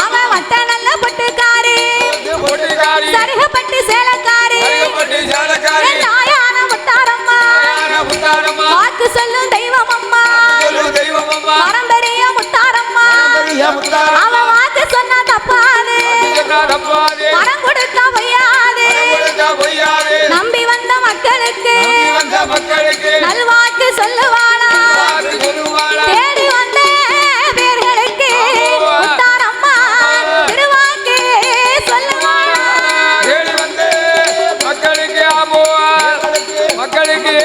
அவன் வட்ட நல்ல பொட்டுக்காரி சரிகப்பட்டு சேலக்காரி தாயான முத்தாரம்மா வாக்கு சொல்லும் தெய்வம் அம்மா பரம்பரிய முத்தாரம்மா அவன் வாக்கு சொன்னா தப்பாது மரம் கொடுத்தா பொய்யாது நம்பி வந்த மக்களுக்கு நல்வாக்கு சொல்லுவாளா தேடி வந்த பேர்களுக்கு முத்தாரம்மா திருவாக்கு சொல்லுவாளா தேடி வந்த மக்களுக்கு மக்களுக்கு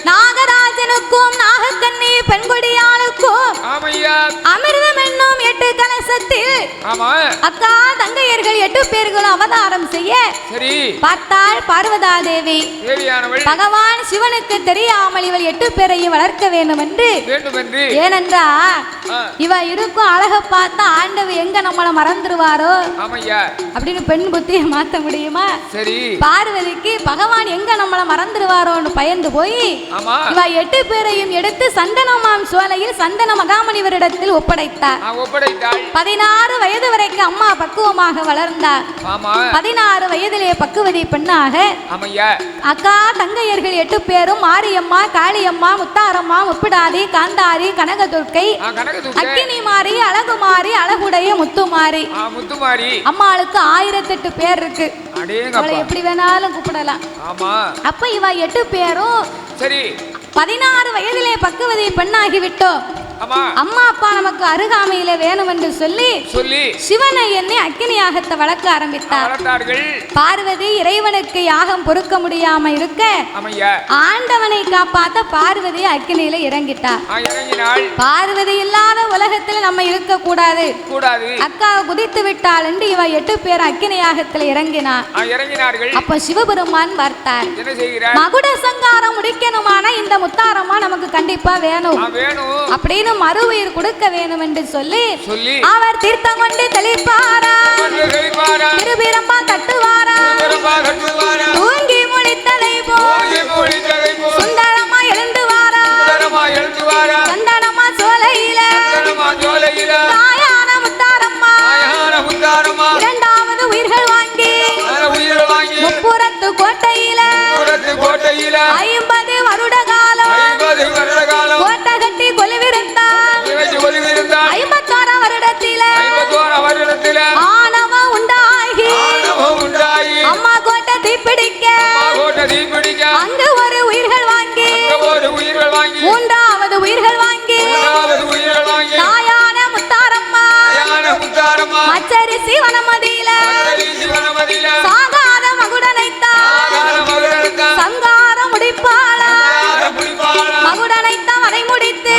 நாகராஜனுக்கும் நாகக்கண்ணி பெண்கொடியாளுக்கும் அமிர்தம் என்னும் 8 கலசத்தில் அக்கா தங்கையர்கள் 8 பேர்களும் அவதாரம் செய்ய பார்த்தாள் பார்வதா தேவி. பகவான் சிவனுக்கு தெரியாமல் இவள் 8 பேரையும் வளர்க்க வேண்டும் என்று. ஏனென்றா இவ இருக்கும் அழக பார்த்தா ஆண்டவர் எங்க நம்மளை மறந்துருவாரோ அப்படின்னு பெண் புத்தியை மாத்த முடியுமா? பார்வதிக்கு பகவான் எங்க நம்மளை மறந்துருவாரோன்னு பயந்து போய் இவ 8 பேரையும் எடுத்து சந்தனமாம் சோலையில் சந்தன மகாமணிவரிடத்தில் ஒப்படைத்தார். 16 வயது வரைக்கும் அம்மா பக்குவமாக வளர்ந்தார். 16 வயதிலே பக்குவதி பெண்ணாக அக்கா தங்கையர்கள் 8 பேரும் மாரியம்மா, காளியம்மா, முத்தாரம்மா, முப்பிடாதி, காந்தாரி, கனகதுர்க்கை, அக்கினி மாறி, அழகுமாரி, அழகுடைய முத்துமாரி. அம்மாளுக்கு 1008 பேர் இருக்கு. எப்படி வேணாலும் கூப்பிடலாம். அப்ப இவ 8 பேரும் 16 வயதிலே பக்குவதி பெண்ணாகிவிட்டோம். அம்மா அப்பா நமக்கு அருகாமையில வேணும் என்று சொல்லி சிவனை எண்ணி அக்கினி யாகத்தை வளர்க்க ஆரம்பித்தார். பார்வதி இறைவனுக்கு யாகம் பொறுக்க முடியாம இருக்க ஆண்டவனை காப்பாத்த பார்வதி அக்கினியில இறங்கிட்டார். பார்வதி இல்லாத உலகத்துல நம்ம இருக்க கூடாது, அக்கா குதித்து விட்டாள் என்று இவ 8 பேர் அக்கினி யாகத்துல இறங்கினார். அப்ப சிவபெருமான் பார்த்தார், மகுட சங்காரம் முடிக்கணுமான இந்த முத்தாரம்மா நமக்கு கண்டிப்பா வேணும் அப்படின்னு மறுவுயிர் கொடுக்க வேண்டும் என்று சொல்லி அவர் தீர்த்தம் கொண்டு தெளிப்பாரா, திருபிரம்பா தட்டுவாரா, தூங்கி முழித்ததை போல் சுந்தரமா எழுந்து வாரா, சந்தனமா சோலையில தாயான முத்தாரம்மா இரண்டாவது உயிர்கள் வாங்கி முப்புறத்து கோட்டையில 50 வருட காலம் கோட்டை கட்டி கொலுவிருந்தார். 51 வருடத்தில ஆணவ உண்டாகி அம்மா கோட்டை தீப்பிடிக்க அங்கு ஒரு உயிர்கள் வாங்கி மூன்றாவது உயிர்கள் வாங்கி தாயான முத்தாரம்மா மச்சரிசி வனமதியில சாகாத மகுடனைத்தான் சங்காரம் முடிப்பாளா, மகுடனைத்தான் அதை முடித்து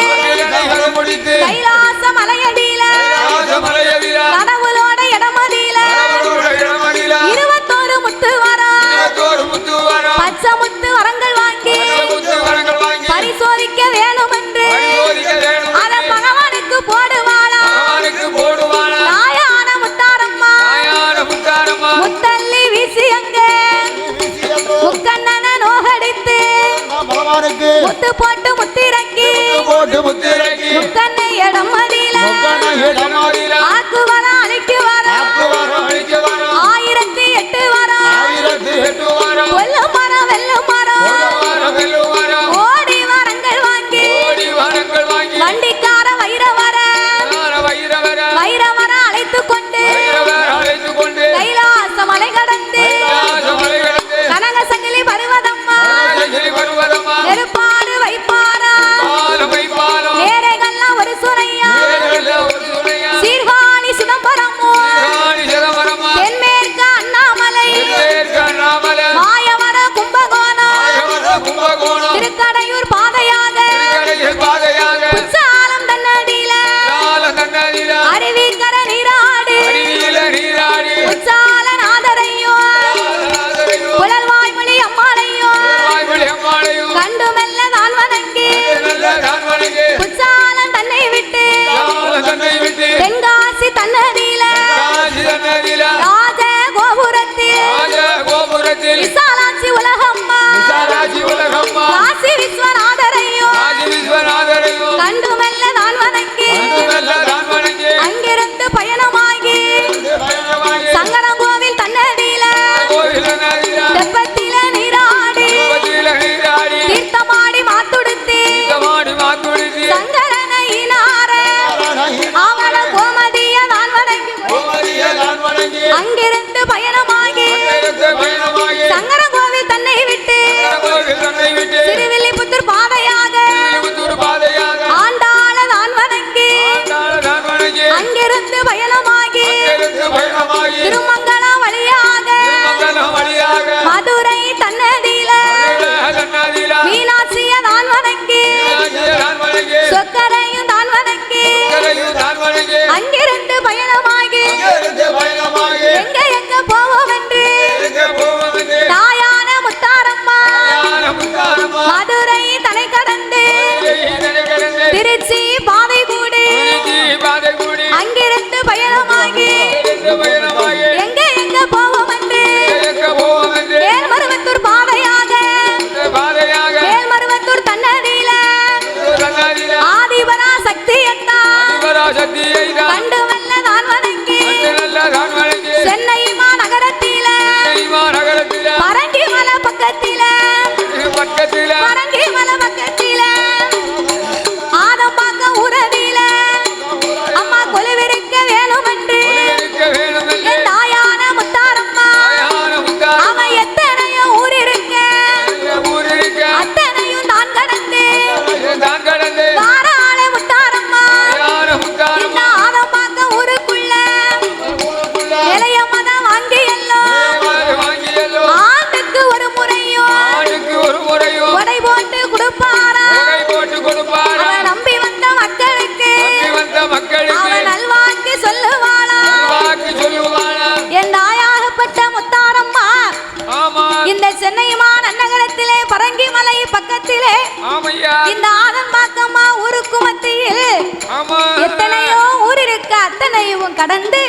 கடலையும் கடந்து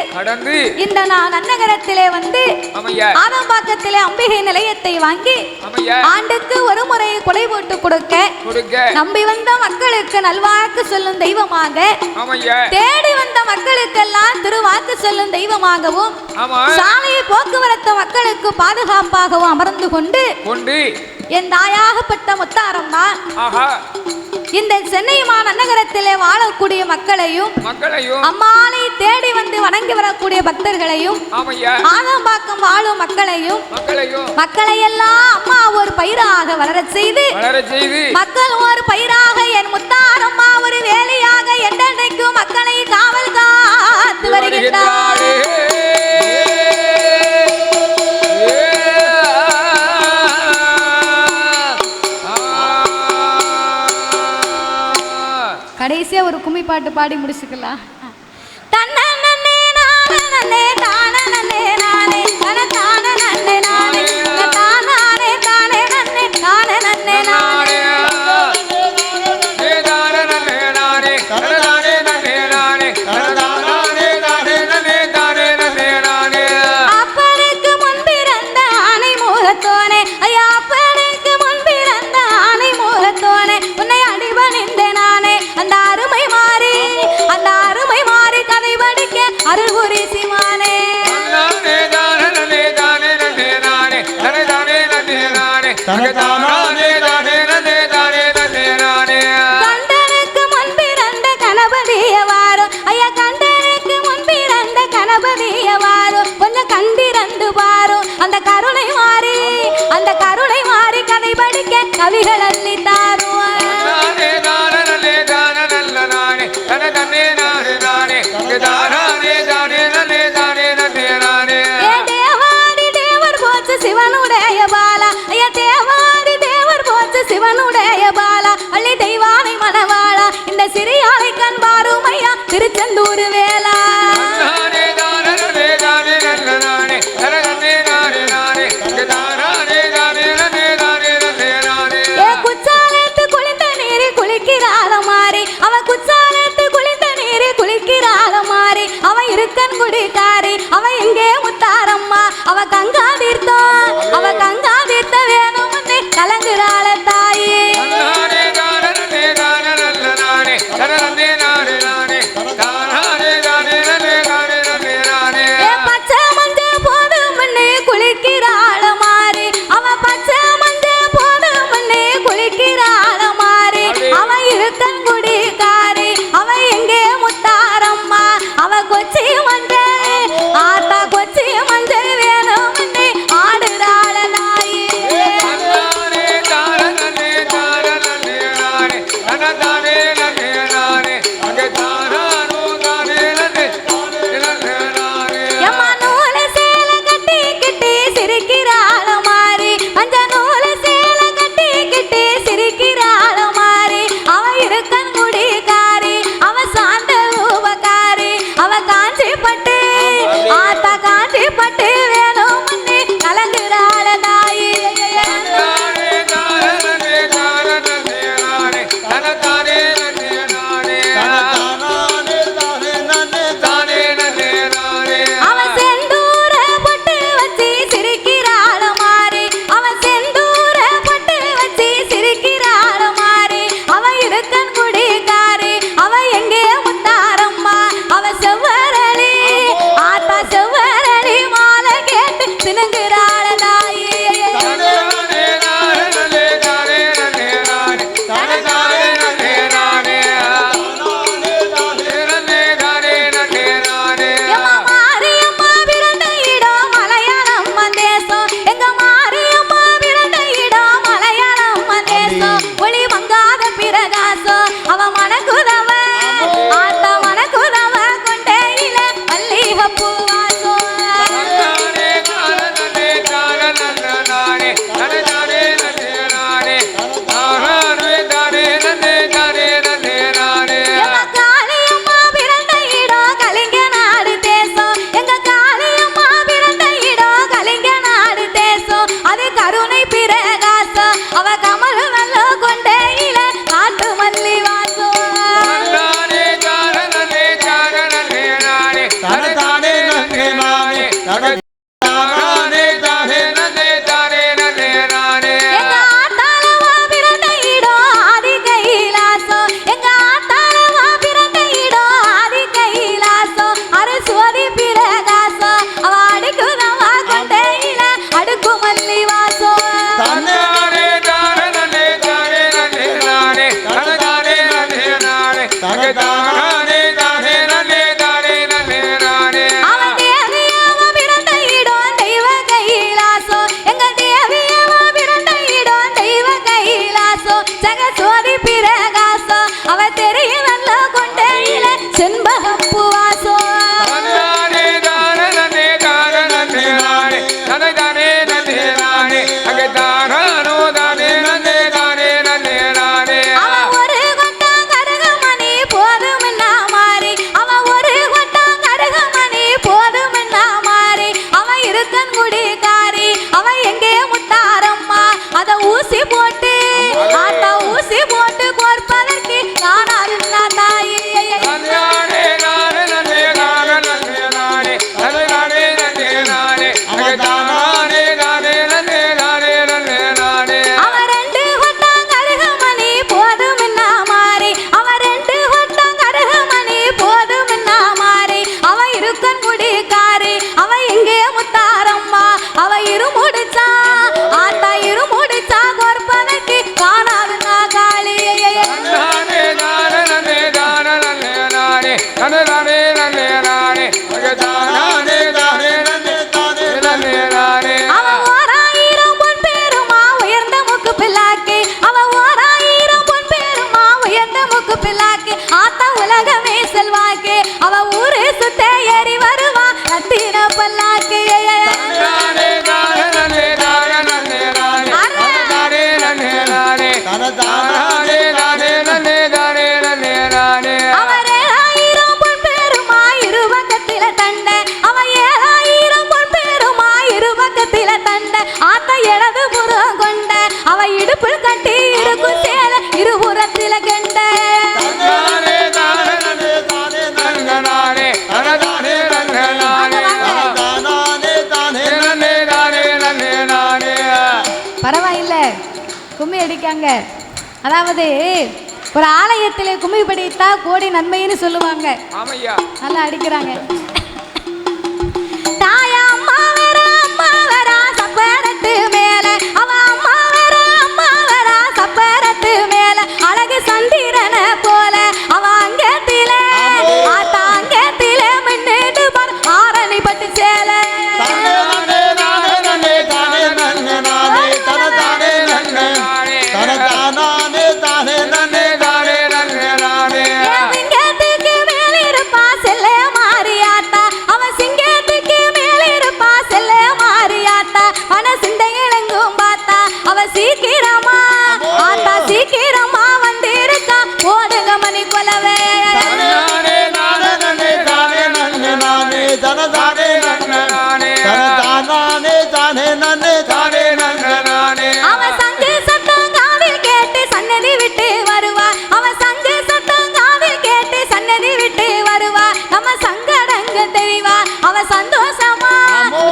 இந்த நான் அன்னகரத்திலே வந்து ஆதம்பாக்கத்திலே அம்பிகை நிலையத்தை வாங்கி ஆண்டுக்கு ஒரு முறை கொடை போட்டு கொடுக்க நம்பி வந்த மக்களுக்கு நல்வாக்கு சொல்லும் தெய்வமாக தேடி வந்த மக்களுக்கெல்லாம் திருவாக்கு சொல்லும் தெய்வமாகவும் சாலை போக்குவரத்து மக்களுக்கு பாதுகாப்பாகவும் அமர்ந்து கொண்டு என் தாயாகப்பட்ட முத்தாரம்மா இந்த சென்னை மாநகரத்திலே வாழக்கூடிய மக்களையும் அம்மானை தேடி வந்து வணங்கி வரக்கூடிய பக்தர்களையும் ஆதம்பாக்கம் வாழும் மக்களை எல்லாம் அம்மா ஒரு பயிராக வளரச் செய்து மக்கள் ஒரு பயிராக என் முத்தாரம்மா ஒரு வேலையாக என்றென்றைக்கும் மக்களை காவல் காத்து வருகின்றார். கடைசியா ஒரு கும்மி பாட்டு பாடி முடிச்சுக்கலாம். கண்டனுக்கு முன்பிறந்த கணபதியவாரோ ஐயா கண்டனுக்கு முன்பிறந்த கணபதியவாரோ கொஞ்சம் கண்டிரந்து பாரோ அந்த கருணை மாறி கதை படிக்க கவிகள் அள்ளி தாருவார். சிவனுடைய பாலா ஐயா தேவாதி தேவர் போச்சு சிவனுடைய பாலா அள்ளி தெய்வானை மனவாளா இந்த சிறியாலை கண்பாரும் ஐயா திருச்செந்தூர் வேளா. குச்சாலத்து குளித்த நீரி குளிக்கிறாள மாறி அவன் குச்சாலத்து குளித்த நீரி குளிக்கிறாள மாறி அவன் இருக்கன் குடிக்காரி அவன் எங்கே முத்தாரம்மா அவ கங்கா தீர்த்த வேணும்னு கலங்குறாள தாயே. பச்சை மஞ்ச போதும்னு குளிக்கிறாள மாறி அவ பச்சை மஞ்ச போதும்னு குளிக்கிறாள மாறி அவ இருக்கன் குடிக்காரி அவ எங்கே முத்தாரம்மா அவ கொச்சி மஞ்சள் ஆத்தா கொச்சி மஞ்சள் வேணும்னு தானே தானே நன்னே தானே நன்னே நானே அவன் தேவியவ பிறந்த இடம் தெய்வ கைலாசோ எங்க தேவியவ பிறந்த இடம் தெய்வ கைலாசோ ஜெகஜோதி பிரகாசோ அவ தெரியும் நல்ல கொண்டையில செண்பகப்பூ வாசோ தானே தானே நன்னே தானே நன்னே நானே தானே தானே நன்னே நானே அங்கே தானோ தானே நன்னே தானே நன்னே நானே அவன் ஒரு கொட்டம் கருகமணி போதும்னா மாறி அவன் ஒரு கொட்டம் கருகமணி போதும்னா மாறி அவன் இருக்கன் குடிகாரி அவன் எங்கே முத்தாரம்மா அத ஊசி போட்டு ஆத்தா ஊசி போட்டு கோர்ப்பதற்கு காணாதுன்னா தாயே தானே தானே நன்னே தானே நன்னே நானே தானே தானே நன்னே நானே அங்கே தானே தானே நன்னே தானே நன்னே நானே அவன் ரெண்டு கொட்டம் கருகமணி போதும்னா மாறி அவன் ரெண்டு கொட்டம் கருகமணி போதும்னா மாறி அவன் இருக்கன் குடிகாரி அவன் எங்கே முத்தாரம்மா அவ இருமுடிச்சா ஆத்தா இருமுடிச்சா கோர்ப்பதற்கு காணாதுன்னா காளி தானே தானே நன்னே தானே நன்னே நானே தானே தானே நன்னே நானே அங்கே தானே தானே நன்னே தானே நன்னே நானே அவன் ஓராயிரம் பொன் பேருமா உயர்ந்த முக்கு பிள்ளாக்கி அவன் ஓராயிரம் பொன் பேருமா உயர்ந்த முக்கு பிள்ளாக்கி ஆத்தா உலகமே செல்வாக்கி அவ ஊரு சுத்த ஏறி வருவா ரத்தின பல்லாக்கி தானே தானே நன்னே தானே நன்னே நானே தானே நன்னே நானே தானே தானே நன்னே தானே நன்னே நானே அவன் 7,000 பொன் பேருமா இருபக்கத்தில தண்ட அவன் 7,000 பொன் பேருமா இருபக்கத்தில தண்ட ஆத்த இடது புறம் கொண்ட அவ இடுப்பில் கட்டி இருக்கும் சேல இருபுறத்தில கண்ட தானே தானே நன்னே தானே நன்னே நானே தானே தானே நன்னே நானே தானே நன்னே தானே நன்னே நானே பரவாயில்ல கும்மி அடிக்காங்க அதாவது ஒரு ஆலயத்திலே கும்மி படித்தா கோடி நன்மைன்னு சொல்லுவாங்க ஆமையா நல்லா அடிக்கிறாங்க தாயா அம்மா வரா சப்பரத்து மேல அவ அம்மா வரா சப்பரத்து மேல அழகு சந்திரன போல அவ அங்கத்திலே ஆத்தா அங்கத்திலே மின்னுட்டு பார் ஆரணி பட்டு சேல தானே தானே நன்னே தானே நன்னே நானே தானே தானே நன்னே நானே தானே நன்னே தானே நன்னே நானே சிங்கத்துக்கு மேல இருப்பா செல்ல மாறியாத்தா அவ சிங்கத்துக்கு மேல இருப்பா செல்ல மாறியாத்தா மன சிந்தை இளங்கும் பார்த்தா அவ சீக்கிரமா ஆத்தா சீக்கிரமா வந்திருக்கா போடுங்க மணி கொலவே தானே தானே நன்னே தானே நன்னே நானே தானே தானே நன்னே நானே தானே நன்னே தானே நன்னே நானே அவ சங்கு சத்தம் காதில் கேட்டு சன்னதி விட்டு வருவா அவ சங்கு சத்தம் காதில் கேட்டு சன்னதி விட்டு வருவா நம்ம சங்கடங்க தெளிவா அவ சந்தோஷமா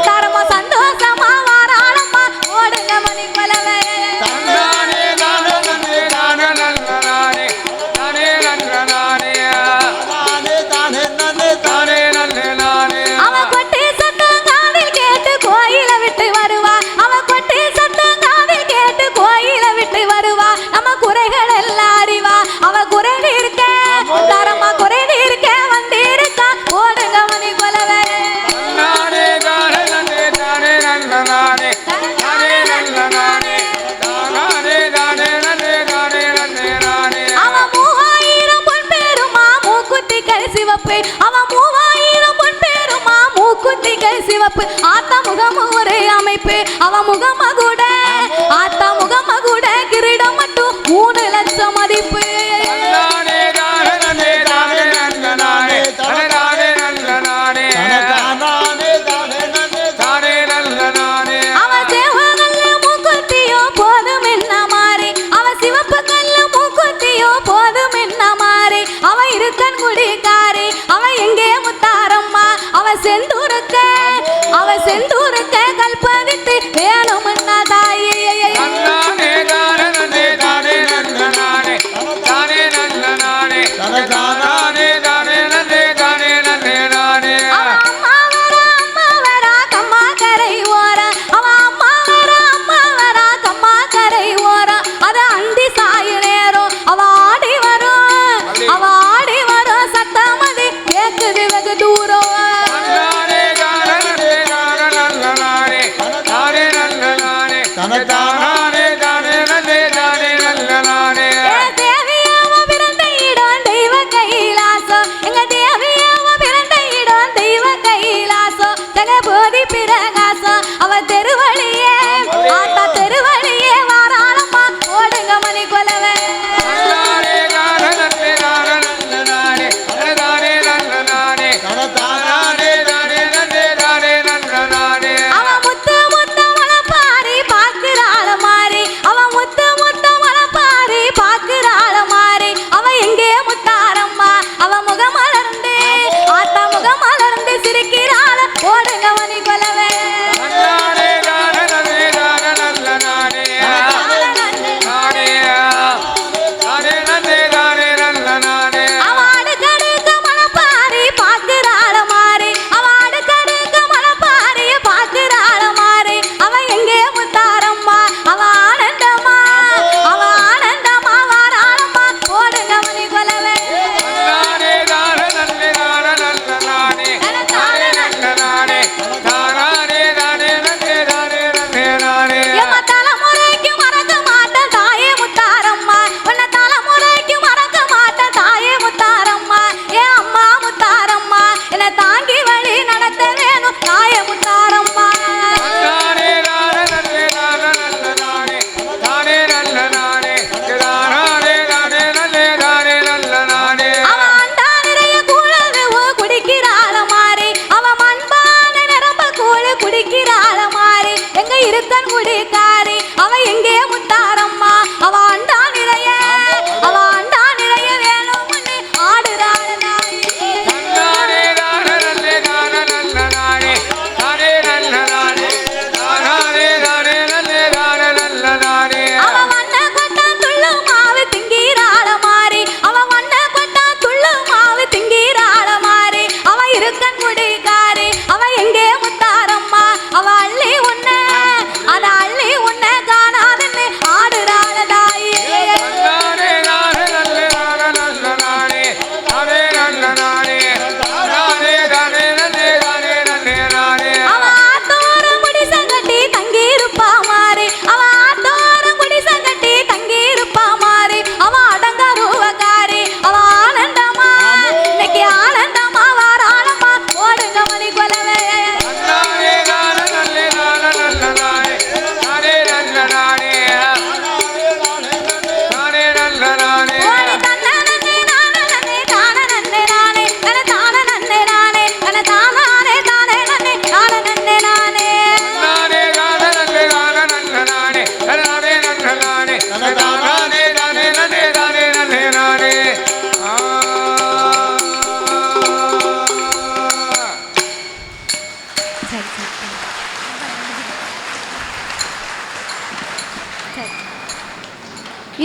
தரமா சந்தோஷமா வாராளம்மா ஓடுங்க மணி கொலவே தானே தானே நன்னே தானே நன்னே நானே தானே நன்னே நானே தானே நன்னே தானே நன்னே நானே அவ கொட்டி சத்தம் காதில் கேட்டு கோயில விட்டு வருவா அவ கொட்டி சத்தம் காதில் கேட்டு கோயில விட்டு வருவா நம்ம குறைகள் எல்லாம் அறிவா அவ குறை இருக்க தரமா குறை இருக்க வந்திருக்கா ஓடுங்க மணி கொலவே தானே தானே நன்னே தானே நன்னே நானே தானே நன்னே நானே தானே தானே நன்னே தானே நன்னே நானே அவ 3000 பொன் பேருமா மூக்குத்திகள் சிவப்பு அவ 3000 பொன் பேருமா மூக்குத்திகள் சிவப்பு ஆத்தா முகமு ஒரு அமைப்பு அவ முகம கூட ஆத்தா முகம கூட கிரீடம் மட்டும் 3 லட்சம் மதிப்பு தானே தானே நன்னே தானே நன்னே நானே தானே தானே நன்னே நானே தானே நன்னே நானே அவ சேவகல்ல மூக்குத்தியோ போதும் என்ன மாறி அவ சிவப்பு கல்ல மூக்குத்தியோ போதும் என்ன மாறி அவ இருக்கன் குடிகாரி அவ எங்கே முத்தாரம்மா அவ செந்தூருக்க கல்பதித்து வேணும்னா தாயே தானே தானே நன்னே தானே நன்னே நானே தானே நன்னே நானே தானே தானே நன்னே தானே நன்னே நானே அவ அம்மா வரா கம்மா கரை ஓர அவ அம்மா வரா கம்மா கரை ஓர அது அந்தி சாய நேரம் அவ ஆடி வரும் சட்ட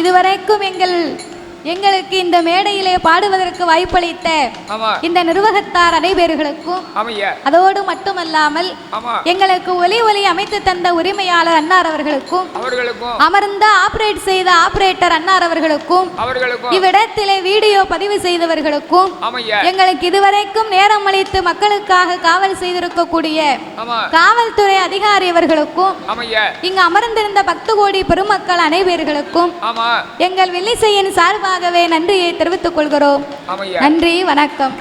இதுவரைக்கும் எங்களுக்கு இந்த மேடையிலே பாடுவதற்கு வாய்ப்பளித்த இந்த நிர்வாகத்தார் அனைவர்களுக்கும் அதோடு மட்டுமல்லாமல் எங்களுக்கு ஒலி அமைத்து தந்த உரிமையாளர் அன்னார் அவர்களுக்கும் அமர்ந்த ஆபரேட் செய்த ஆபரேட்டர் அன்னார் அவர்களுக்கும் இவ்விடத்திலே வீடியோ பதிவு செய்தவர்களுக்கும் எங்களுக்கு இதுவரைக்கும் நேரம் அளித்து மக்களுக்காக காவல் செய்திருக்கக்கூடிய காவல்துறை அதிகாரி அவர்களுக்கும் இங்கு அமர்ந்திருந்த 10 கோடி பெருமக்கள் அனைவர்களுக்கும் எங்கள் வில்லிசையின் சார்பாகவே நன்றியை தெரிவித்துக் கொள்கிறோம். நன்றி, வணக்கம்.